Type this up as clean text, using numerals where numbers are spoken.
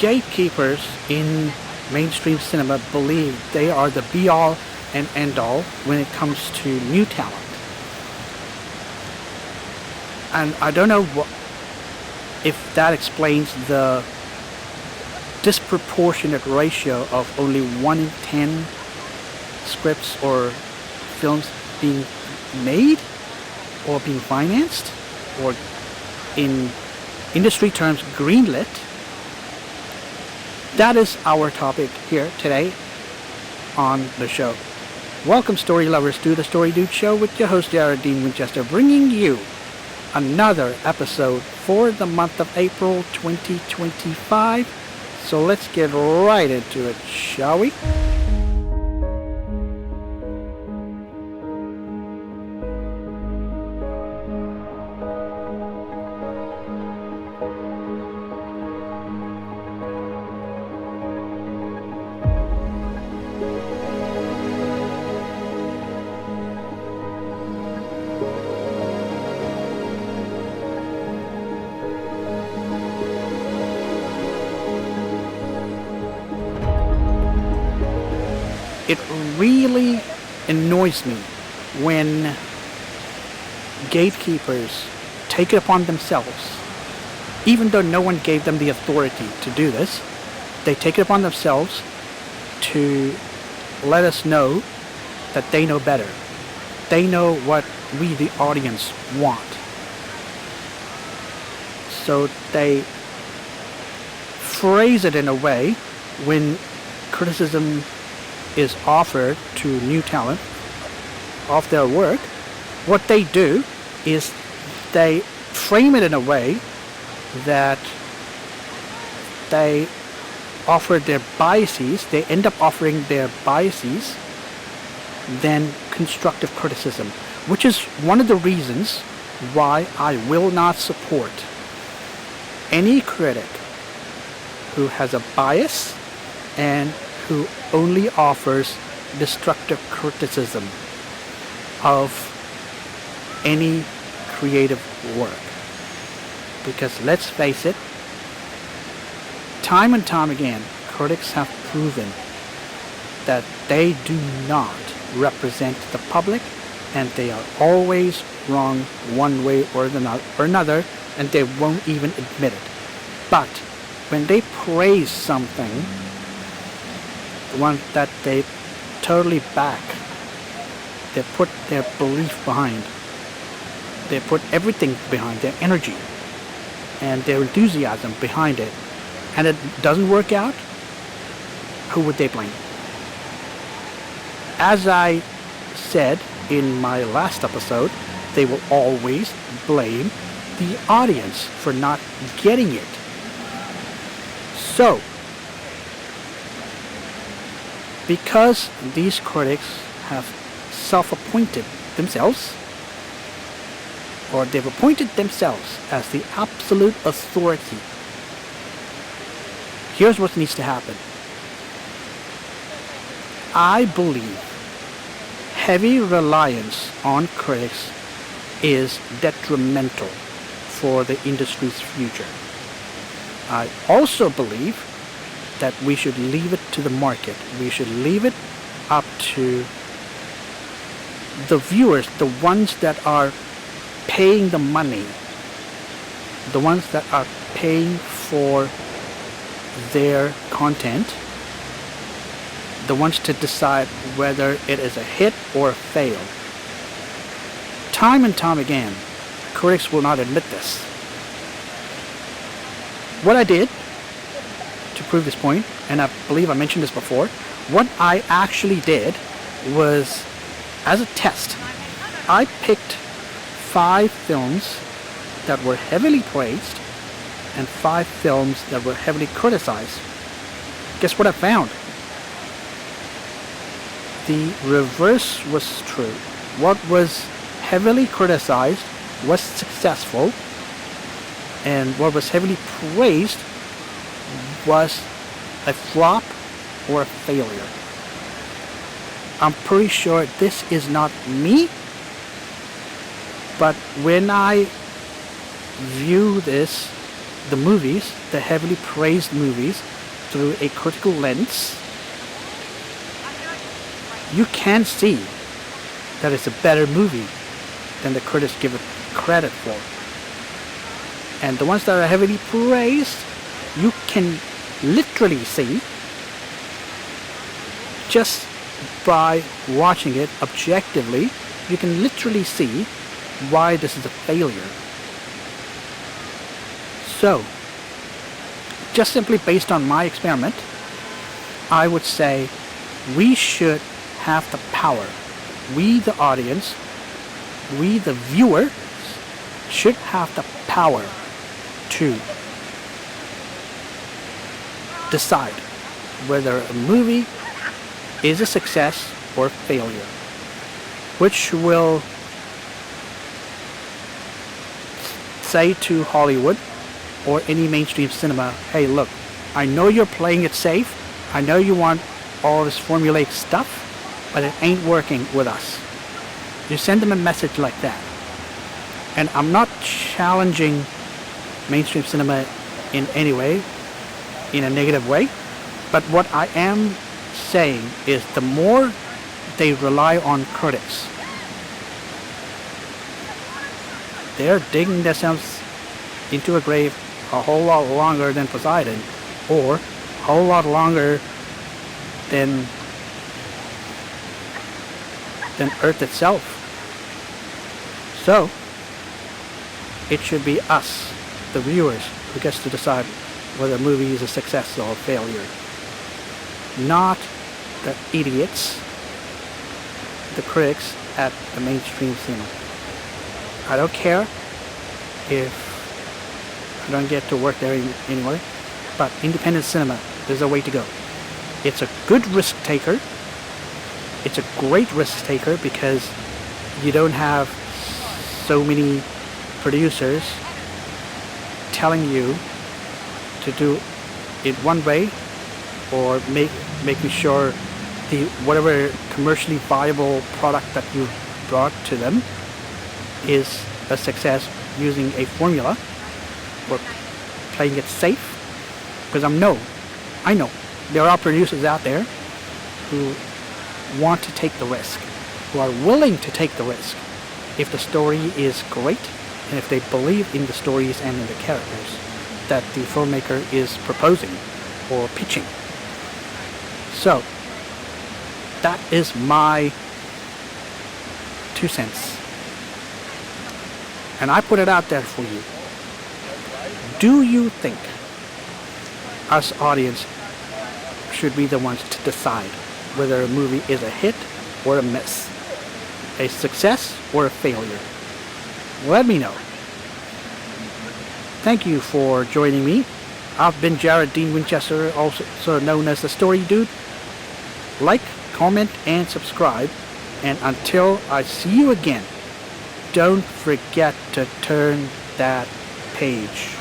gatekeepers in mainstream cinema believe they are the be-all and end-all when it comes to new talent. And I don't know if that explains the disproportionate ratio of only 1 in 10 scripts or films being made or being financed, or in industry terms greenlit. That is our topic here today on the show. Welcome, story lovers, to the Story Dude Show with your host Jared Dean Winchester, bringing you another episode for the month of April 2025. So let's get right into it, shall we? It really annoys me when gatekeepers take it upon themselves, even though no one gave them the authority to do this, they take it upon themselves to let us know that they know better. They know what we, the audience, want. So they phrase it in a way when criticism is offered to new talent of their work. What they do is they frame it in a way that they offer their biases, they end up offering their biases than constructive criticism, which is one of the reasons why I will not support any critic who has a bias and who only offers destructive criticism of any creative work. Because let's face it, time and time again, critics have proven that they do not represent the public, and they are always wrong one way or another, and they won't even admit it. But when they praise something, one that they totally back, they put their belief behind, they put everything behind, their energy and their enthusiasm behind it, and it doesn't work out, who would they blame? As I said in my last episode, they will always blame the audience for not getting it. So because these critics have self-appointed themselves, or they've appointed themselves as the absolute authority, here's what needs to happen. I believe heavy reliance on critics is detrimental for the industry's future. I also believe that we should leave it to the market. We should leave it up to the viewers, the ones that are paying the money, the ones that are paying for their content, the ones to decide whether it is a hit or a fail. Time and time again, critics will not admit this. What I did to prove this point, and I believe I mentioned this before, what I actually did was, as a test, I picked 5 films that were heavily praised and 5 films that were heavily criticized. Guess what I found? The reverse was true. What was heavily criticized was successful, and what was heavily praised was a flop or a failure. I'm pretty sure this is not me, but when I view this the movies, the heavily praised movies, through a critical lens, you can see that it's a better movie than the critics give it credit for. And the ones that are heavily praised, you can literally see, just by watching it objectively, you can literally see why this is a failure. So, just simply based on my experiment, I would say we should have the power. We, the audience, we, the viewer, should have the power to decide whether a movie is a success or failure, which will say to Hollywood or any mainstream cinema, hey look, I know you're playing it safe, I know you want all this formulaic stuff, but it ain't working with us. You send them a message like that. And I'm not challenging mainstream cinema in any way, in a negative way, but what I am saying is the more they rely on critics, they're digging themselves into a grave a whole lot longer than Poseidon, or a whole lot longer than Earth itself. So it should be us, the viewers, who gets to decide whether a movie is a success or a failure, not the idiots, the critics at the mainstream cinema. I don't care if I don't get to work there anyway, but independent cinema, there's a way to go. It's a good risk taker. It's a great risk taker because you don't have so many producers telling you to do it one way, or making sure the whatever commercially viable product that you brought to them is a success using a formula or playing it safe. Because I know there are producers out there who want to take the risk, who are willing to take the risk if the story is great and if they believe in the stories and in the characters that the filmmaker is proposing or pitching. So that is my 2 cents, and I put it out there for you. Do you think us audience should be the ones to decide whether a movie is a hit or a miss, a success or a failure? Let me know. Thank you for joining me. I've been Jared Dean Winchester, also known as the Story Dude. Like, comment, and subscribe. And until I see you again, don't forget to turn that page.